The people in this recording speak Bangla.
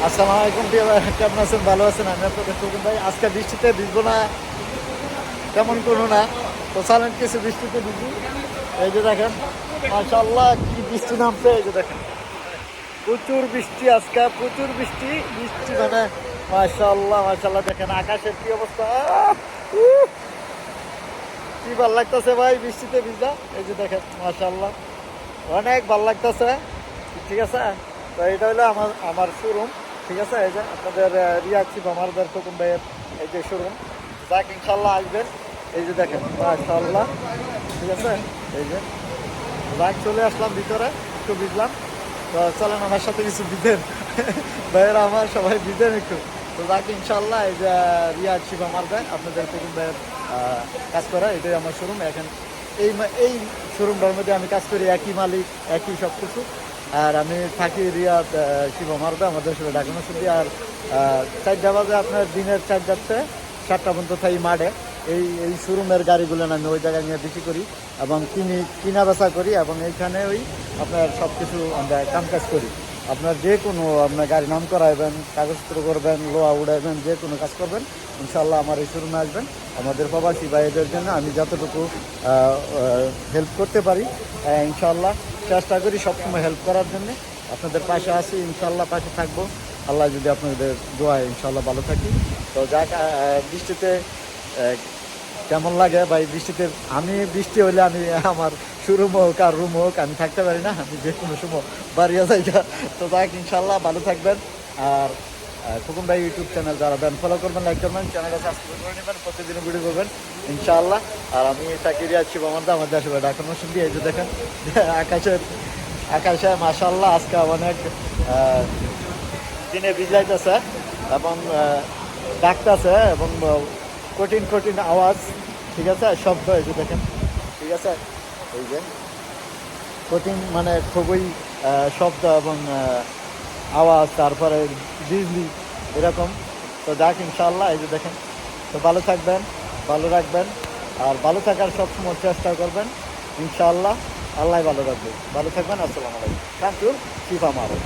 আসসালামু আলাইকুম প্রিয় ভাই, কেমন আছেন? ভালো আছেন? আমি আপনাদের টুকুন ভাই। আজকে বৃষ্টিতে ভিজবো না তেমন কোনো না, তো চালেন কিছু বৃষ্টিতে ভিজি। এই যে দেখেন, মাশাআল্লাহ কি বৃষ্টি নামছে। এই যে দেখেন, প্রচুর বৃষ্টি আজকে, প্রচুর বৃষ্টি বৃষ্টি মানে মাশাআল্লাহ মাশাআল্লাহ। দেখেন আকাশের কি অবস্থা, কি ভাল লাগতেছে ভাই বৃষ্টিতে ভিজা। এই যে দেখেন মাশাআল্লাহ, অনেক ভাল লাগতেছে। ঠিক আছে, তো এটা হলো আমার আমার শোরুম। ঠিক আছে, এই যে আপনাদের রিয়াদ শিব আমাদের টুকুন ভাইয়ের এই যে শোরুম। যাক ইনশাল্লাহ আসবেন। এই যে দেখেন মাশাআল্লাহ, ঠিক আছে। এই যে যাক চলে আসলাম ভিতরে, একটু ভিজলাম। তো চলেন আমার সাথে কিছু ভিজেন ভাইয়েরা আমার, সবাই ভিজেন একটু। তো যাক ইনশাল্লাহ, এই যে রিয়াদ শিব আমার ভাই আপনাদের টুকুন ভাইয়ের কাজ করা, এটাই আমার শোরুম। এখন এই শোরুমটার মধ্যে আমি কাজ করি, একই মালিক, একই সব কিছু। আর আমি থাকি রিয়াদ শিব মারবে আমাদের সাথে ডাকানো শুধু। আর 4টা বাজে আপনার দিনের 4টাতে 7টা পর্যন্ত থাকি মাঠে। এই শোরুমের গাড়িগুলো আমি ওই জায়গায় নিয়ে বিক্রি করি এবং কিনা বেচা করি, এবং এইখানে ওই আপনার সব কিছু আমরা কাম কাজ করি। আপনার যে কোনো আপনার গাড়ি নাম করাইবেন, কাগজপত্র করবেন, লোহা উড়াইবেন, যে কোনো কাজ করবেন ইনশাল্লাহ আমার এই শোরুমে আসবেন। আমাদের প্রবাসী ভাইদের জন্য আমি যতটুকু হেল্প করতে পারি ইনশাল্লাহ চেষ্টা করি সবসময় হেল্প করার জন্য। আপনাদের পাশে আছি ইনশাল্লাহ, পাশে থাকবো আল্লাহ যদি আপনাদের দোয়ায় ইনশাল্লাহ ভালো থাকি। তো যাক, বৃষ্টিতে কেমন লাগে ভাই বৃষ্টিতে? আমি বৃষ্টি হইলে আমি আমার শোরুম হোক আর রুম হোক আমি থাকতে পারি না, আমি যে কোনো সময় বাড়িয়ে যাই। তো যাক ইনশাল্লাহ ভালো থাকবেন। আর খোকন ভাই ইউটিউব চ্যানেল যারা দেন ফলো করবেন, লাইক করবেন, চ্যানেলটা সাবস্ক্রাইব করে নেবেন, প্রতিদিন ভিডিও করবেন ইনশাআল্লাহ। আর আমি চাকরি আছি আমাদের আসলে ডাক্তার শুনবি। এই যে দেখেন আকাশে মাশাআল্লাহ আজকে অনেক দিনে ভিজাইতেছে এবং ডাকতেছে এবং কঠিন কঠিন আওয়াজ, ঠিক আছে, শব্দ। এই যে দেখেন, ঠিক আছে, এই যে কঠিন মানে খুবই শব্দ এবং আওয়াজ, তারপরে বিজলি এরকম। তো যাক ইনশাআল্লাহ, এই যে দেখেন। তো ভালো থাকবেন, ভালো রাখবেন, আর ভালো থাকার সবসময় চেষ্টা করবেন ইনশাআল্লাহ। আল্লাহ ভালো রাখবে, ভালো থাকবেন। আসসালামু আলাইকুম। থ্যাংক ইউ, শিফা মারো।